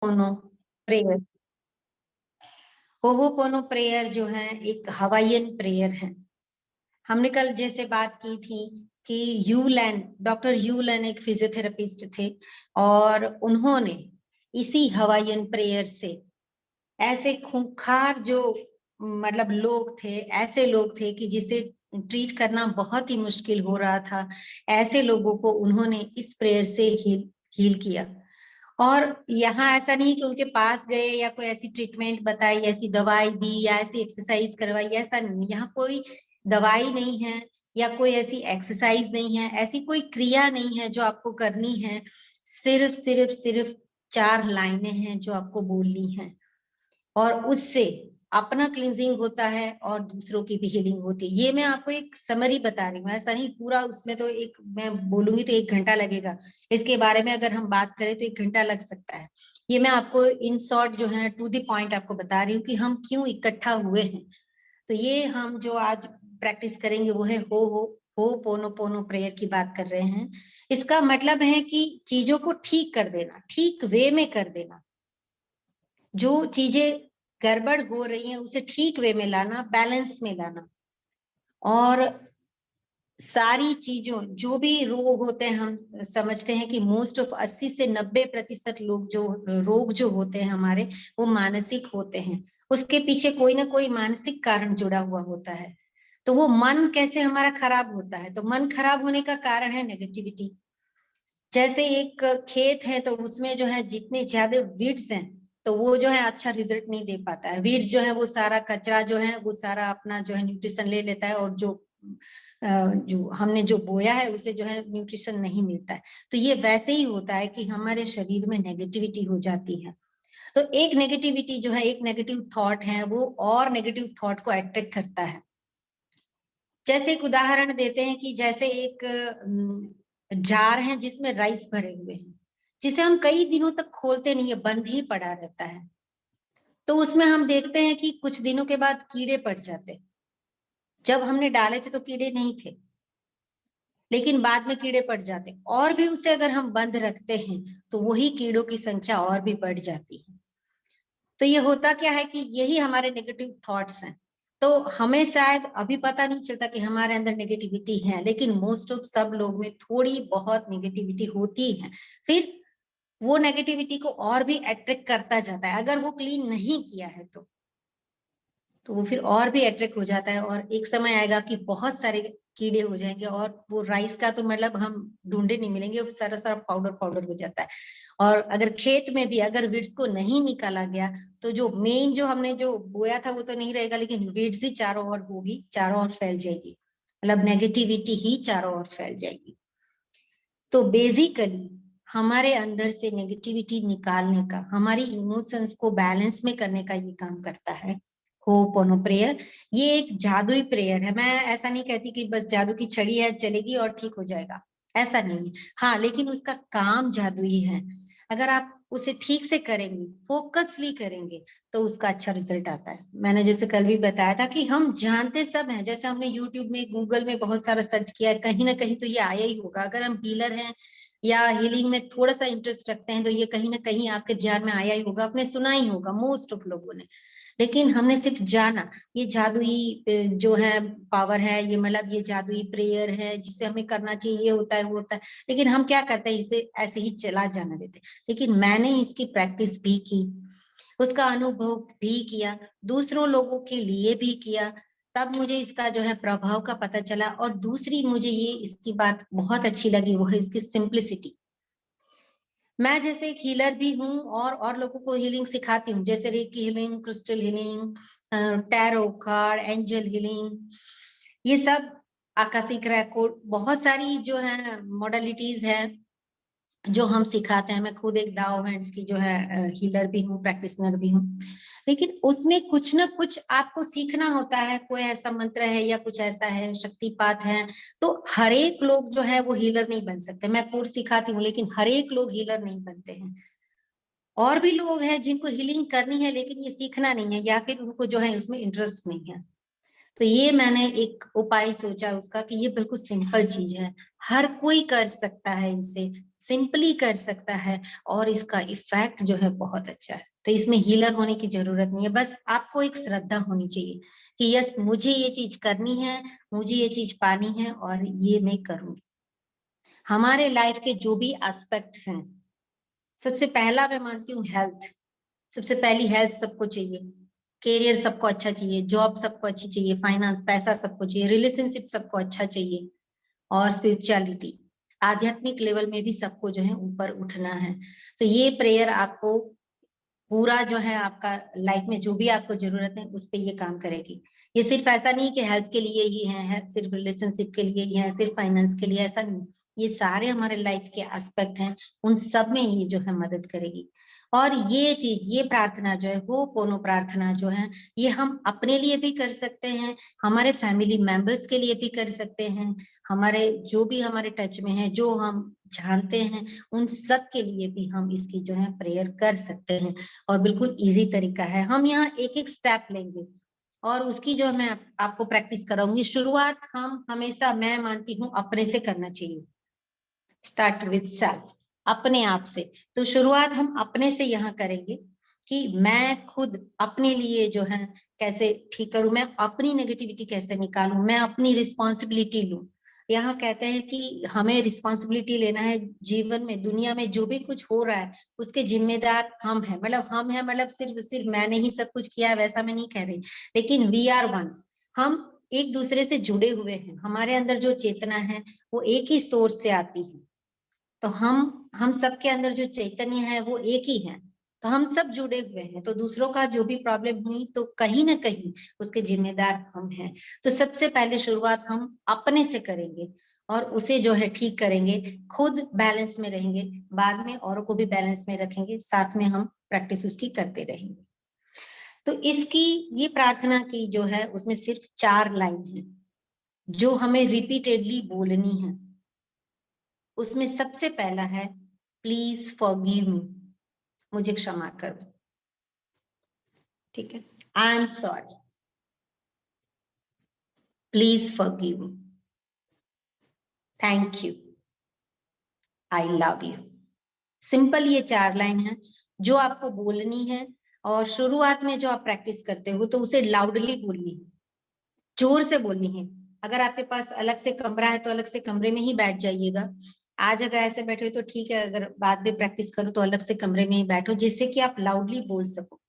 पोनो prayer. होहोपोनो prayer जो है एक हवाईयन प्रेयर है। हमने कल जैसे बात की थी कि डॉक्टर यूलैन एक फिजियोथेरेपिस्ट थे और उन्होंने इसी हवाईयन प्रेयर से ऐसे खूंखार जो मतलब लोग थे, ऐसे लोग थे कि जिसे ट्रीट करना बहुत ही मुश्किल हो रहा था, ऐसे लोगों को उन्होंने इस प्रेयर से हील किया। और यहाँ ऐसा नहीं कि उनके पास गए या कोई ऐसी ट्रीटमेंट बताई, ऐसी दवाई दी या ऐसी एक्सरसाइज करवाई, ऐसा नहीं। यहाँ कोई दवाई नहीं है या कोई ऐसी एक्सरसाइज नहीं है, ऐसी कोई क्रिया नहीं है जो आपको करनी है। सिर्फ 4 लाइनें हैं जो आपको बोलनी है और उससे अपना क्लींजिंग होता है और दूसरों की भी हीलिंग होती है। ये मैं आपको एक समरी बता रही हूँ, ऐसा नहीं पूरा उसमें तो एक मैं बोलूंगी तो 1 घंटा लगेगा। इसके बारे में अगर हम बात करें तो 1 घंटा लग सकता है। ये मैं आपको इन शॉर्ट जो है टू द पॉइंट आपको बता रही हूँ कि हम क्यों इकट्ठा हुए हैं। तो ये हम जो आज प्रैक्टिस करेंगे वो है हो पोनो पोनो प्रेयर की बात कर रहे हैं। इसका मतलब है कि चीजों को ठीक कर देना, ठीक वे में कर देना। जो चीजें गड़बड़ हो रही हैं उसे ठीक वे में लाना, बैलेंस में लाना। और सारी चीजों जो भी रोग होते हैं, हम समझते हैं कि मोस्ट ऑफ 80 से 90% लोग जो रोग जो होते हैं हमारे, वो मानसिक होते हैं। उसके पीछे कोई ना कोई मानसिक कारण जुड़ा हुआ होता है। तो वो मन कैसे हमारा खराब होता है, तो मन खराब होने का कारण है नेगेटिविटी। जैसे एक खेत है तो उसमें जो है जितने ज्यादा वीड्स हैं तो वो जो है अच्छा रिजल्ट नहीं दे पाता है। वीड्स जो है वो सारा कचरा जो है वो सारा अपना जो है न्यूट्रिशन ले लेता है और जो हमने जो बोया है उसे जो है न्यूट्रिशन नहीं मिलता है। तो ये वैसे ही होता है कि हमारे शरीर में नेगेटिविटी हो जाती है। तो एक नेगेटिविटी जो है, एक नेगेटिव थॉट है, वो और नेगेटिव थॉट को अट्रैक्ट करता है। जैसे एक उदाहरण देते हैं कि जैसे एक जार है जिसमें राइस भरे हुए हैं, जिसे हम कई दिनों तक खोलते नहीं है, बंद ही पड़ा रहता है। तो उसमें हम देखते हैं कि कुछ दिनों के बाद कीड़े पड़ जाते। जब हमने डाले थे तो कीड़े नहीं थे, लेकिन बाद में कीड़े पड़ जाते। और भी उसे अगर हम बंद रखते हैं तो वही कीड़ों की संख्या और भी बढ़ जाती है। तो ये होता क्या है कि यही हमारे नेगेटिव थॉट्स हैं। तो हमें शायद अभी पता नहीं चलता कि हमारे अंदर नेगेटिविटी है, लेकिन मोस्ट ऑफ सब लोग में थोड़ी बहुत नेगेटिविटी होती है। फिर वो नेगेटिविटी को और भी अट्रैक्ट करता जाता है। अगर वो क्लीन नहीं किया है तो वो फिर और भी अट्रैक्ट हो जाता है और एक समय आएगा कि बहुत सारे कीड़े हो जाएंगे और वो राइस का तो मतलब हम ढूंढे नहीं मिलेंगे, वो सारा सारा पाउडर पाउडर हो जाता है। और अगर खेत में भी अगर वीड्स को नहीं निकाला गया तो जो मेन जो हमने जो बोया था वो तो नहीं रहेगा, लेकिन वीड्स ही चारों ओर होगी, चारों ओर फैल जाएगी, मतलब नेगेटिविटी ही चारों ओर फैल जाएगी। तो बेसिकली हमारे अंदर से नेगेटिविटी निकालने का, हमारी इमोशंस को बैलेंस में करने का ये काम करता है होपोनो प्रेयर। ये एक जादुई प्रेयर है। मैं ऐसा नहीं कहती कि बस जादू की छड़ी है चलेगी और ठीक हो जाएगा, ऐसा नहीं है। हाँ, लेकिन उसका काम जादुई है। अगर आप उसे ठीक से करेंगे, फोकसली करेंगे, तो उसका अच्छा रिजल्ट आता है। मैंने जैसे कल भी बताया था कि हम जानते सब हैं, जैसे हमने यूट्यूब में, गूगल में बहुत सारा सर्च किया है, कहीं ना कहीं तो ये आया ही होगा। अगर हम हीलर हैं या हीलिंग में थोड़ा सा इंटरेस्ट रखते हैं तो ये कहीं ना कहीं आपके ध्यान में आया ही होगा, आपने सुना ही होगा मोस्ट ऑफ लोगों ने। लेकिन हमने सिर्फ जाना ये जादुई जो है पावर है, ये मतलब ये जादुई प्रेयर है जिसे हमें करना चाहिए, ये होता है वो होता है। लेकिन हम क्या करते हैं, इसे ऐसे ही चला जाना देते। लेकिन मैंने इसकी प्रैक्टिस भी की, उसका अनुभव भी किया, दूसरों लोगों के लिए भी किया, तब मुझे इसका जो है प्रभाव का पता चला। और दूसरी मुझे ये इसकी बात बहुत अच्छी लगी, वो है इसकी सिंप्लिसिटी। मैं जैसे एक हीलर भी हूँ और लोगों को हीलिंग सिखाती हूँ, जैसे recce healing, crystal healing, tarot card, angel healing, ये सब आकाशिक रेकॉर्ड, बहुत सारी जो है मॉडलिटीज है जो हम सिखाते हैं। मैं खुद एक दाओ हैंड्स की जो है हीलर भी हूँ, प्रैक्टिशनर भी हूँ। लेकिन उसमें कुछ ना कुछ आपको सीखना होता है। कोई ऐसा मंत्र है या कुछ ऐसा है, शक्तिपात है, तो हर एक लोग जो है वो हीलर नहीं बन सकते। मैं कोर्स सिखाती हूँ लेकिन हर एक लोग हीलर नहीं बनते हैं। और भी लोग हैं जिनको हीलिंग करनी है लेकिन ये सीखना नहीं है या फिर उनको जो है उसमें इंटरेस्ट नहीं है। तो ये मैंने एक उपाय सोचा उसका कि ये बिल्कुल सिंपल चीज है, हर कोई कर सकता है, इसे सिंपली कर सकता है और इसका इफेक्ट जो है बहुत अच्छा है। तो इसमें हीलर होने की जरूरत नहीं है, बस आपको एक श्रद्धा होनी चाहिए कि यस मुझे ये चीज करनी है, मुझे ये चीज पानी है और ये मैं करूंगी। हमारे लाइफ के जो भी एस्पेक्ट हैं, सबसे पहला मैं मानती हूँ हेल्थ। सबसे पहली हेल्थ सबको चाहिए, कैरियर सबको अच्छा चाहिए, जॉब सबको अच्छी चाहिए, फाइनेंस पैसा सबको चाहिए, रिलेशनशिप सबको अच्छा चाहिए और स्पिरिचुअलिटी आध्यात्मिक लेवल में भी सबको जो है ऊपर उठना है। तो ये प्रेयर आपको पूरा जो है आपका लाइफ में जो भी आपको जरूरत है उस पर ये काम करेगी। ये सिर्फ ऐसा नहीं कि हेल्थ के लिए ही है, सिर्फ रिलेशनशिप के लिए ही है, सिर्फ फाइनेंस के लिए, ऐसा नहीं। ये सारे हमारे लाइफ के एस्पेक्ट हैं, उन सब में ये जो है मदद करेगी। और ये चीज, ये प्रार्थना जो है, वो कोनो प्रार्थना जो है, ये हम अपने लिए भी कर सकते हैं, हमारे फैमिली मेंबर्स के लिए भी कर सकते हैं, हमारे जो भी हमारे टच में है, जो हम जानते हैं, उन सब के लिए भी हम इसकी जो है प्रेयर कर सकते हैं। और बिल्कुल इजी तरीका है। हम यहाँ एक एक स्टेप लेंगे और उसकी जो मैं आपको प्रैक्टिस कराऊंगी। शुरुआत हम हमेशा, मैं मानती हूँ, अपने से करना चाहिए। स्टार्ट विद सेल्फ, अपने आप से। तो शुरुआत हम अपने से यहाँ करेंगे कि मैं खुद अपने लिए जो है कैसे ठीक करूं, मैं अपनी नेगेटिविटी कैसे निकालूं, मैं अपनी रिस्पॉन्सिबिलिटी लूं। यहाँ कहते हैं कि हमें रिस्पॉन्सिबिलिटी लेना है, जीवन में दुनिया में जो भी कुछ हो रहा है उसके जिम्मेदार हम हैं। मतलब हम हैं, मतलब सिर्फ सिर्फ मैंने ही सब कुछ किया है वैसा मैं नहीं कह रही, लेकिन वी आर वन। हम एक दूसरे से जुड़े हुए हैं, हमारे अंदर जो चेतना है वो एक ही सोर्स से आती है। तो हम सबके अंदर जो चैतन्य है वो एक ही है, तो हम सब जुड़े हुए हैं। तो दूसरों का जो भी प्रॉब्लम हुई तो कहीं ना कहीं उसके जिम्मेदार हम हैं। तो सबसे पहले शुरुआत हम अपने से करेंगे और उसे जो है ठीक करेंगे, खुद बैलेंस में रहेंगे, बाद में औरों को भी बैलेंस में रखेंगे, साथ में हम प्रैक्टिस उसकी करते रहेंगे। तो इसकी ये प्रार्थना की जो है उसमें सिर्फ 4 लाइन है जो हमें रिपीटेडली बोलनी है। उसमें सबसे पहला है, प्लीज फॉरगिव मी, मुझे क्षमा कर दो। ठीक है, I am sorry, please forgive me, thank you, I love you. Simple ये 4 लाइन है जो आपको बोलनी है। और शुरुआत में जो आप प्रैक्टिस करते हो तो उसे लाउडली बोलनी है, जोर से बोलनी है। अगर आपके पास अलग से कमरा है तो अलग से कमरे में ही बैठ जाइएगा। आज अगर ऐसे बैठे हो तो ठीक है, अगर बाद में प्रैक्टिस करो तो अलग से कमरे में ही बैठो, जिससे कि आप लाउडली बोल सको।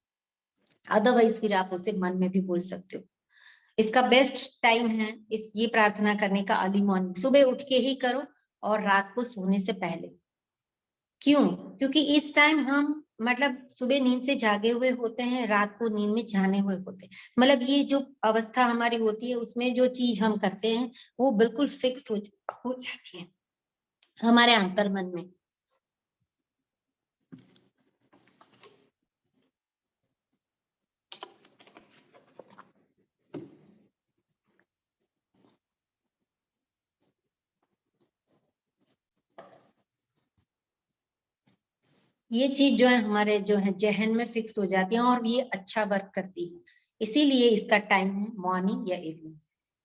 अदरवाइज फिर आप उसे मन में भी बोल सकते हो। इसका बेस्ट टाइम है इस ये प्रार्थना करने का अर्ली मॉर्निंग, सुबह उठ के ही करो और रात को सोने से पहले। क्यों? क्योंकि इस टाइम हम मतलब सुबह नींद से जागे हुए होते हैं, रात को नींद में जाने हुए होते हैं। मतलब ये जो अवस्था हमारी होती है उसमें जो चीज हम करते हैं वो बिल्कुल फिक्स हो जाती है हमारे अंतर मन में। ये चीज जो है हमारे जो है जहन में फिक्स हो जाती है और ये अच्छा वर्क करती है। इसीलिए इसका टाइम है मॉर्निंग या इवनिंग।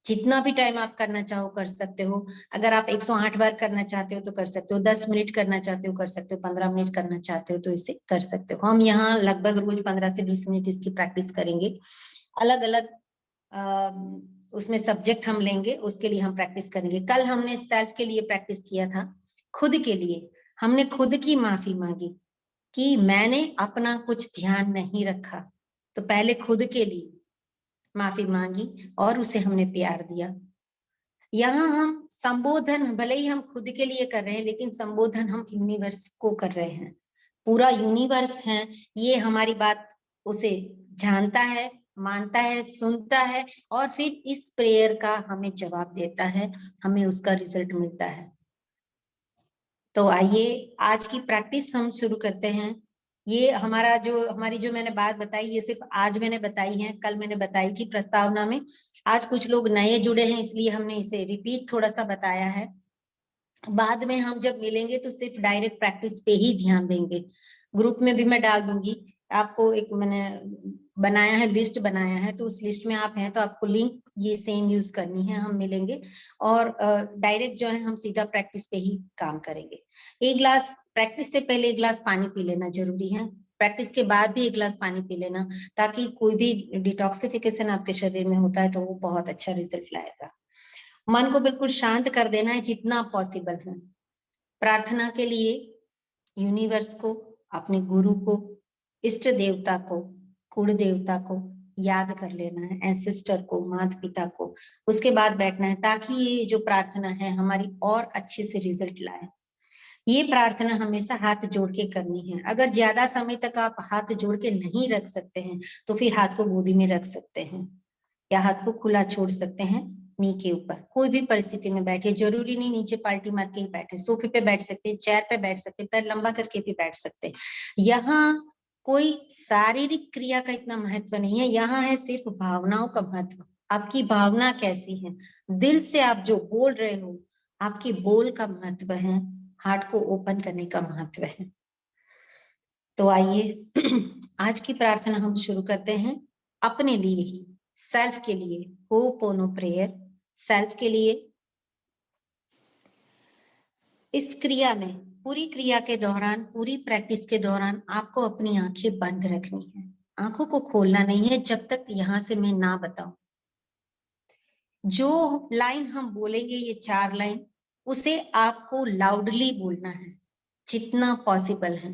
जितना भी टाइम आप करना चाहो कर सकते हो। अगर आप 108 बार करना चाहते हो तो कर सकते हो, 10 मिनट करना चाहते हो कर सकते हो, 15 मिनट करना चाहते हो तो इसे कर सकते हो। हम यहाँ लगभग रोज 15 से 20 मिनट इसकी प्रैक्टिस करेंगे। अलग अलग उसमें सब्जेक्ट हम लेंगे, उसके लिए हम प्रैक्टिस करेंगे। कल हमने सेल्फ के लिए प्रैक्टिस किया था, खुद के लिए हमने खुद की माफी मांगी कि मैंने अपना कुछ ध्यान नहीं रखा। तो पहले खुद के लिए माफी मांगी और उसे हमने प्यार दिया। यहाँ हम संबोधन भले ही हम खुद के लिए कर रहे हैं, लेकिन संबोधन हम यूनिवर्स को कर रहे हैं। पूरा यूनिवर्स है, ये हमारी बात उसे जानता है, मानता है, सुनता है और फिर इस प्रेयर का हमें जवाब देता है, हमें उसका रिजल्ट मिलता है। तो आइए आज की प्रैक्टिस हम शुरू करते हैं। ये हमारी जो मैंने बात बताई ये सिर्फ आज मैंने बताई है, कल मैंने बताई थी प्रस्तावना में। आज कुछ लोग नए जुड़े हैं इसलिए हमने इसे रिपीट थोड़ा सा बताया है। बाद में हम जब मिलेंगे तो सिर्फ डायरेक्ट प्रैक्टिस पे ही ध्यान देंगे। ग्रुप में भी मैं डाल दूंगी आपको, एक मैंने बनाया है, लिस्ट बनाया है, तो उस लिस्ट में आप हैं तो आपको लिंक ये सेम यूज करनी है, हम मिलेंगे और डायरेक्ट जो है हम सीधा प्रैक्टिस पे ही काम करेंगे। एक गिलास प्रैक्टिस से पहले 1 गिलास पानी पी लेना जरूरी है, प्रैक्टिस के बाद भी 1 गिलास पानी पी लेना, ताकि कोई भी डिटॉक्सिफिकेशन आपके शरीर में होता है तो वो बहुत अच्छा रिजल्ट लाएगा। मन को बिल्कुल शांत कर देना है जितना पॉसिबल है। प्रार्थना के लिए यूनिवर्स को, अपने गुरु को, इष्ट देवता को, कुल देवता को याद कर लेना है, एंसेस्टर को, माता पिता को, उसके बाद बैठना है, ताकि ये जो प्रार्थना है हमारी और अच्छे से रिजल्ट लाए। ये प्रार्थना हमेशा हाथ जोड़ के करनी है। अगर ज्यादा समय तक आप हाथ जोड़ के नहीं रख सकते हैं तो फिर हाथ को गोदी में रख सकते हैं या हाथ को खुला छोड़ सकते हैं नी के ऊपर। कोई भी परिस्थिति में बैठे, जरूरी नहीं नीचे पाल्टी मार के ही बैठे, सोफे पे बैठ सकते हैं, चेयर पे बैठ सकते हैं, पैर लंबा करके भी बैठ सकते हैं। यहाँ कोई शारीरिक क्रिया का इतना महत्व नहीं है, यहाँ है सिर्फ भावनाओं का महत्व। आपकी भावना कैसी है, दिल से आप जो बोल रहे हो, आपके बोल का महत्व है, हार्ट को ओपन करने का महत्व है। तो आइए आज की प्रार्थना हम शुरू करते हैं अपने लिए ही, सेल्फ के लिए, होपोनो प्रेयर, सेल्फ के लिए। इस क्रिया में, पूरी क्रिया के दौरान, पूरी प्रैक्टिस के दौरान आपको अपनी आंखें बंद रखनी है, आंखों को खोलना नहीं है जब तक यहाँ से मैं ना बताऊं। जो लाइन हम बोलेंगे, ये 4 लाइन, उसे आपको लाउडली बोलना है जितना पॉसिबल है।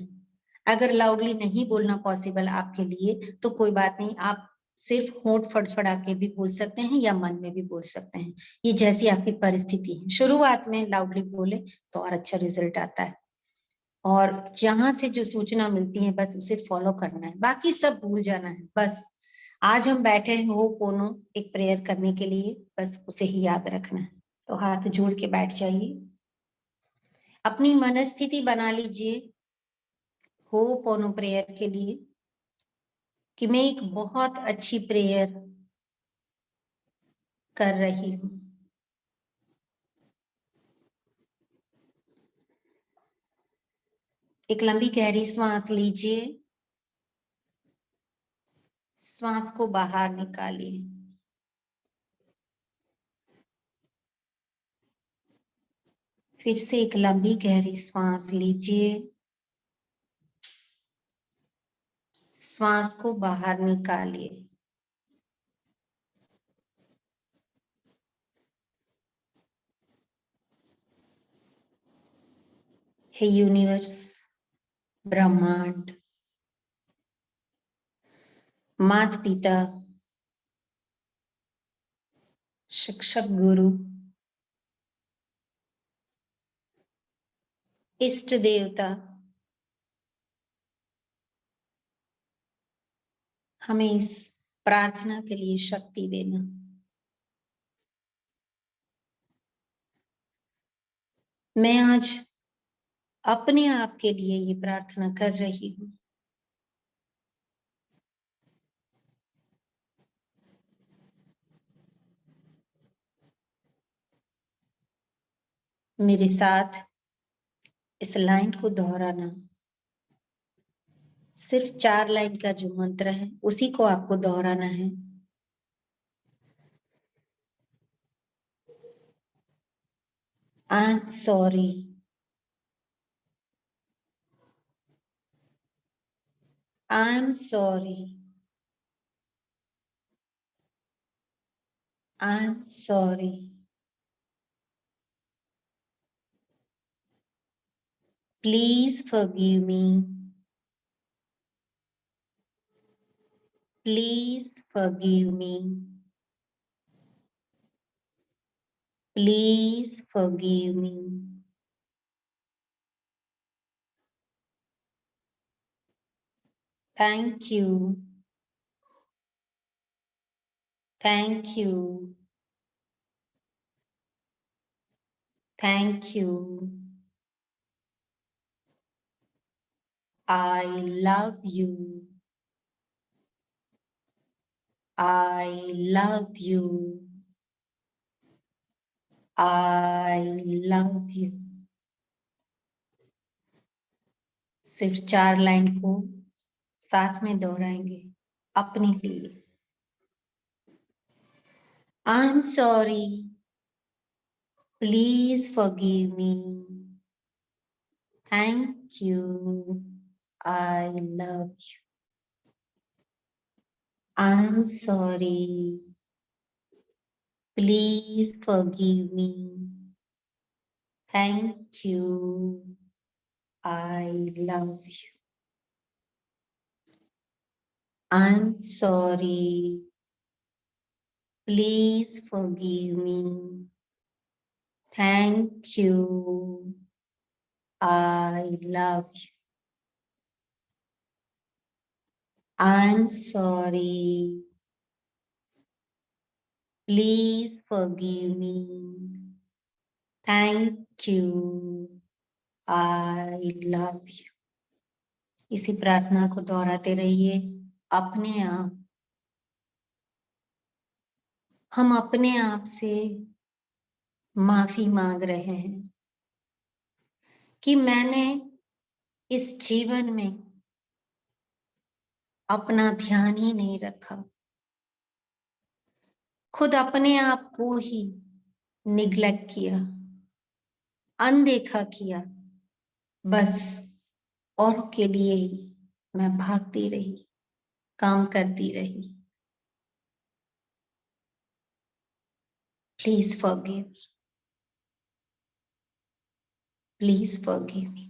अगर लाउडली नहीं बोलना पॉसिबल आपके लिए तो कोई बात नहीं, आप सिर्फ होंठ फड़फड़ा के भी बोल सकते हैं या मन में भी बोल सकते हैं, ये जैसी आपकी परिस्थिति है। शुरुआत में लाउडली बोले तो और अच्छा रिजल्ट आता है, और जहां से जो सूचना मिलती है बस उसे फॉलो करना है, बाकी सब भूल जाना है। बस आज हम बैठे हैं हो पोनो एक प्रेयर करने के लिए, बस उसे ही याद रखना है। तो हाथ जोड़ के बैठ जाइए, अपनी मनस्थिति बना लीजिए हो पोनो प्रेयर के लिए कि मैं एक बहुत अच्छी प्रेयर कर रही हूँ। एक लंबी गहरी सांस लीजिए, श्वास को बाहर निकालिए। फिर से एक लंबी गहरी सांस लीजिए, श्वास को बाहर निकालिए। हे यूनिवर्स, ब्रह्मांड, माता पिता, शिक्षक गुरु, इष्ट देवता, हमें इस प्रार्थना के लिए शक्ति देना। मैं आज अपने आप के लिए ये प्रार्थना कर रही हूँ। मेरे साथ इस लाइन को दोहराना, सिर्फ 4 लाइन का जो मंत्र है उसी को आपको दोहराना है। I am sorry, I am sorry, I am sorry. Please forgive me, please forgive me, please forgive me. Thank you, thank you, thank you. I love you, I love you, I love you। सिर्फ 4 line को साथ में दोहराएंगे। अपने लिए। I am sorry, please forgive me, thank you, I love you. I am sorry, please forgive me, thank you, I love you. I am sorry, please forgive me, thank you, I love you. I'm sorry, please forgive me, thank you, I love you. इसी प्रार्थना को दोहराते रहिए अपने आप। हम अपने आप से माफी मांग रहे हैं कि मैंने इस जीवन में अपना ध्यान ही नहीं रखा, खुद अपने आप को ही निग्लेक्ट किया, अनदेखा किया, बस औरों के लिए ही मैं भागती रही, काम करती रही। Please forgive me, please forgive me.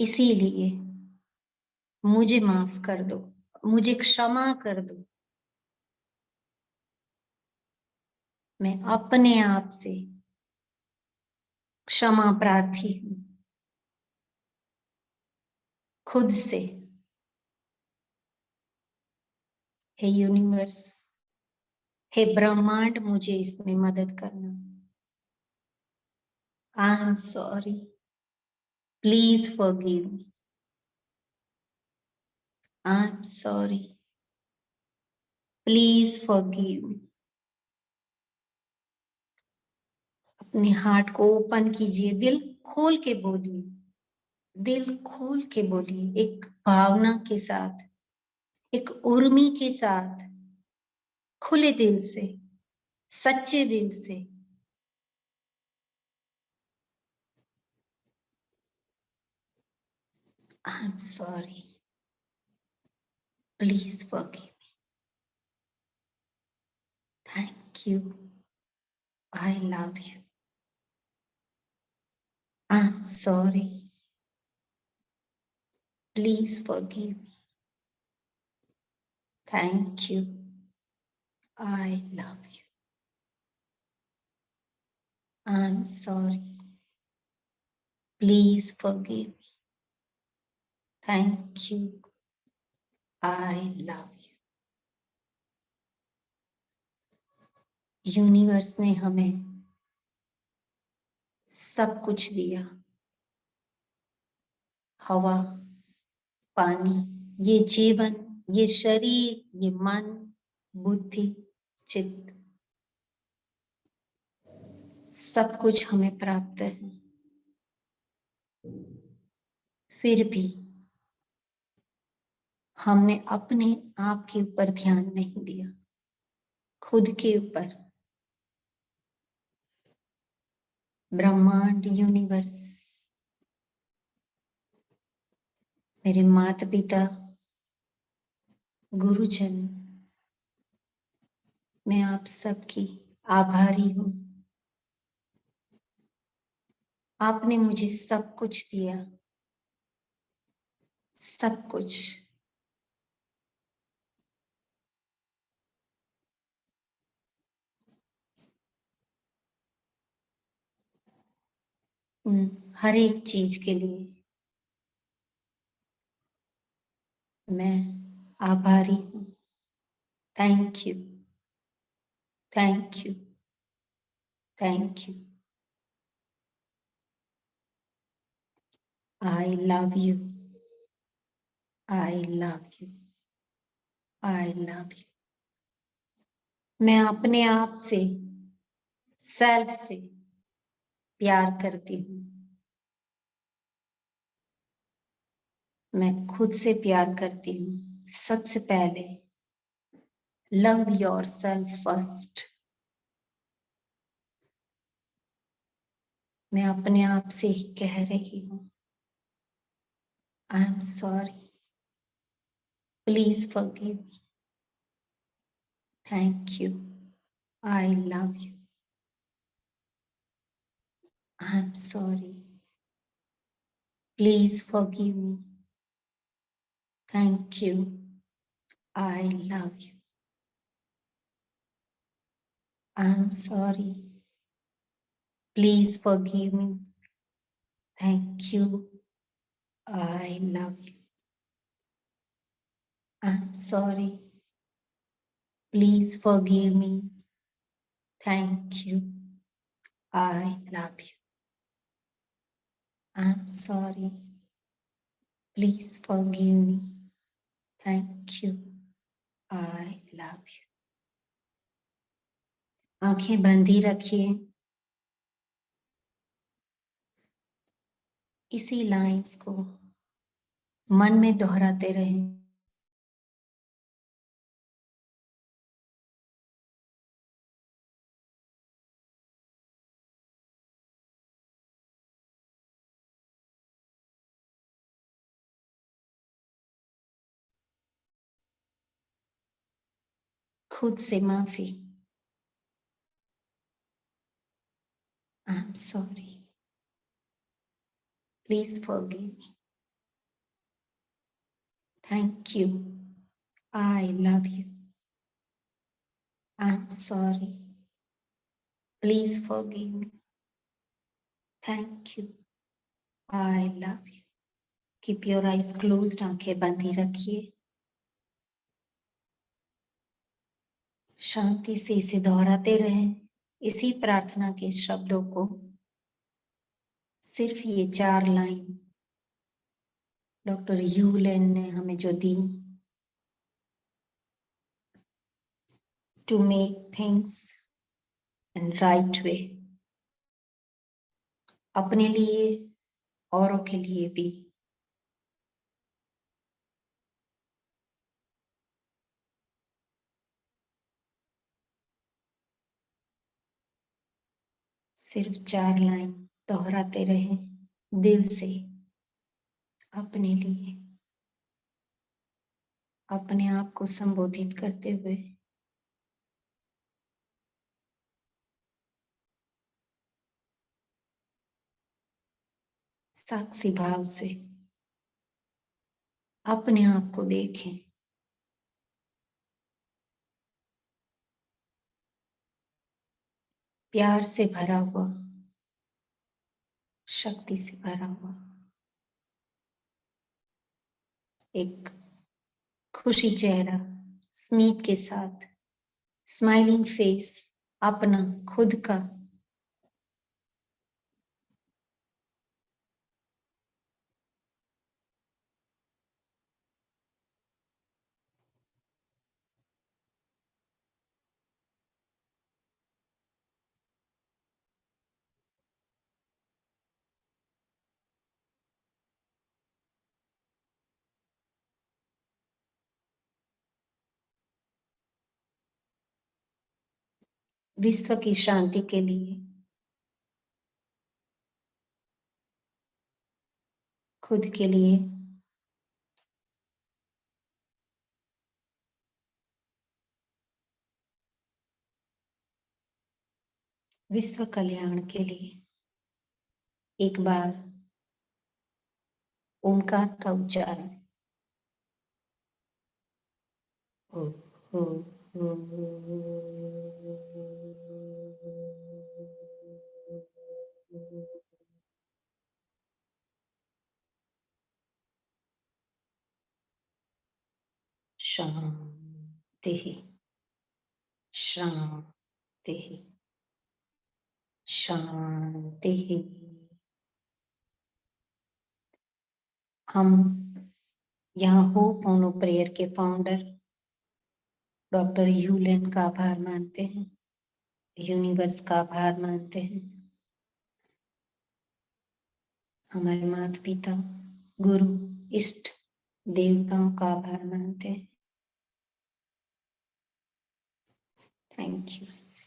इसीलिए मुझे माफ कर दो, मुझे क्षमा कर दो। मैं अपने आप से क्षमा प्रार्थी हूं, खुद से। हे यूनिवर्स, हे ब्रह्मांड, मुझे इसमें मदद करना। I am sorry, please forgive me. I am sorry, please forgive me. अपने हार्ट को ओपन कीजिए, दिल खोल के बोलिए, दिल खोल के बोलिए, एक भावना के साथ, एक उर्मी के साथ, खुले दिल से, सच्चे दिल से। I am sorry, please forgive me, thank you, I love you. I am sorry, please forgive me, thank you, I love you. I am sorry, please forgive me, thank you, I love you. Universe ने हमें सब कुछ दिया, हवा, पानी, ये जीवन, ये शरीर, ये मन, बुद्धि, चित्त, सब कुछ हमें प्राप्त है। फिर भी हमने अपने आप के ऊपर ध्यान नहीं दिया, खुद के ऊपर। ब्रह्मांड, यूनिवर्स, मेरे माता पिता, गुरुजन, मैं आप सबकी आभारी हूं। आपने मुझे सब कुछ दिया, सब कुछ। हर एक चीज के लिए मैं आभारी हूं। Thank you, thank you, thank you. I love you, I love you, I love you. मैं अपने आप से, सेल्फ से प्यार करती हूँ। मैं खुद से प्यार करती हूँ सबसे पहले। Love yourself first. मैं अपने आप से ही कह रही हूँ, I am sorry, please forgive me, thank you, I love you, I am sorry, please forgive me, thank you, I love you, I am sorry, please forgive me, thank you, I love you, I am sorry, please forgive me, thank you, I love you, I'm sorry, please forgive me, thank you, I love you। आंखें बंद ही रखिए। इसी lines को मन में दोहराते रहें। खुद से माफी। I'm sorry, please forgive me, thank you, I love you, I'm sorry, please forgive me, thank you, I love you। Keep your eyes closed, आंखें बंद ही रखिए। शांति से इसे दोहराते रहें, इसी प्रार्थना के शब्दों को। सिर्फ ये 4 लाइन डॉक्टर यू लेन ने हमें जो दी, to make things in right way, अपने लिए औरों के लिए भी। सिर्फ 4 लाइन दोहराते रहें दिल से, अपने लिए, अपने आप को संबोधित करते हुए। साक्षी भाव से अपने आप को देखें। प्यार से भरा हुआ, शक्ति से भरा हुआ, एक खुशी चेहरा, स्मित के साथ, स्माइलिंग फेस, अपना खुद का। विश्व की शांति के लिए, खुद के लिए, विश्व कल्याण के लिए एक बार ओंकार का उच्चारण। ओ, ओ, ओ, शांति, शांति, शांति। हम यहाँ होपोनो प्रेयर के फाउंडर डॉक्टर यूलेन का आभार मानते हैं, यूनिवर्स का आभार मानते हैं, हमारे माता पिता, गुरु, इष्ट देवताओं का आभार मानते हैं। Thank you.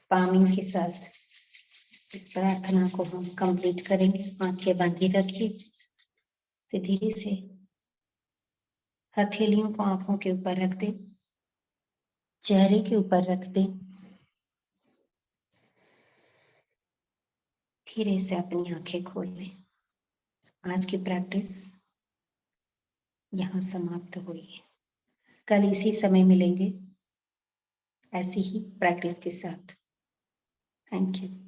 पामिंग के साथ इस प्रार्थना को हम कंप्लीट करेंगे। आंखें बांधी रखिए, सीधी से हथेलियों को आंखों के ऊपर रख दे, चेहरे के ऊपर रख दे। धीरे से अपनी आंखें खोल लें। आज की प्रैक्टिस यहाँ समाप्त हुई है। कल इसी समय मिलेंगे ऐसी ही प्रैक्टिस के साथ। Thank you.